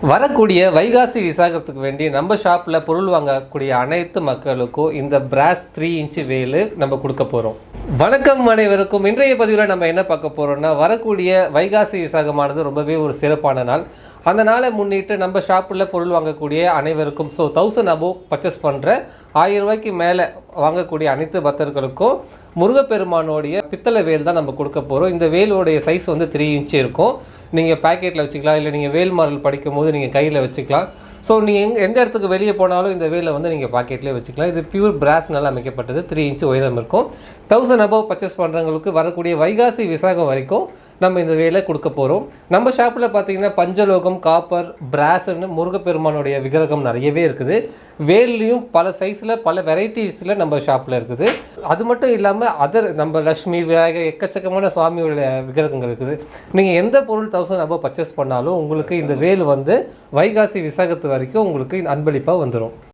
வரக்கூடிய வைகாசி விசாகத்துக்கு வேண்டி நம்ம ஷாப்பில் பொருள் வாங்கக்கூடிய அனைத்து மக்களுக்கும் இந்த பிராஸ் 3 இன்ச்சு வேலு நம்ம கொடுக்க போகிறோம். வணக்கம் அனைவருக்கும். இன்றைய பதிவில் நம்ம என்ன பார்க்க போகிறோம்னா, வரக்கூடிய வைகாசி விசாகமானது ரொம்பவே ஒரு சிறப்பான நாள். அந்த நாளை முன்னிட்டு நம்ம ஷாப்பில் பொருள் வாங்கக்கூடிய அனைவருக்கும் 1000 அபோவ் பர்ச்சேஸ் பண்ணுற 1000 ரூபாய்க்கு மேலே வாங்கக்கூடிய அனைத்து பக்தர்களுக்கும் முருகப்பெருமானோடைய பித்தளை வேல் தான் நம்ம கொடுக்க போகிறோம். இந்த வேலோடைய சைஸ் வந்து 3 இன்ச்சு இருக்கும். நீங்கள் பேக்கெட்டில் வச்சுக்கலாம், இல்லை நீங்கள் வேல் மாடல் படிக்கும் போது நீங்கள் கையில் வச்சுக்கலாம். ஸோ நீங்கள் எந்த இடத்துக்கு வெளியே போனாலும் இந்த வேலை வந்து நீங்கள் பாக்கெட்லேயே வச்சுக்கலாம். இது பியூர் பிராஸ்னால் அமைக்கப்பட்டது. 3 இன்ச்சு உயரம் இருக்கும். 1000 அபோவ் பர்ச்சேஸ் பண்ணுறவங்களுக்கு வரக்கூடிய வைகாசி விசாகம் வரைக்கும் நம்ம இந்த வேலை கொடுக்க போகிறோம். நம்ம ஷாப்பில் பார்த்தீங்கன்னா பஞ்சலோகம், காப்பர், பிராஸ்ன்னு முருகப்பெருமானுடைய விக்கிரகம் நிறையவே இருக்குது. வேல்லையும் பல சைஸில் பல வெரைட்டிஸில் நம்ம ஷாப்பில் இருக்குது. அது மட்டும் இல்லாமல் நம்ம லக்ஷ்மி, விநாயகர், எக்கச்சக்கமான சுவாமியோட விக்கிரகங்கள் இருக்குது. நீங்கள் எந்த பொருள் 1000 அபோவ் பர்ச்சேஸ் பண்ணாலும் உங்களுக்கு இந்த வேல் வந்து வைகாசி விசாகத்து வரைக்கும் உங்களுக்கு அன்பளிப்பாக வந்துடும்.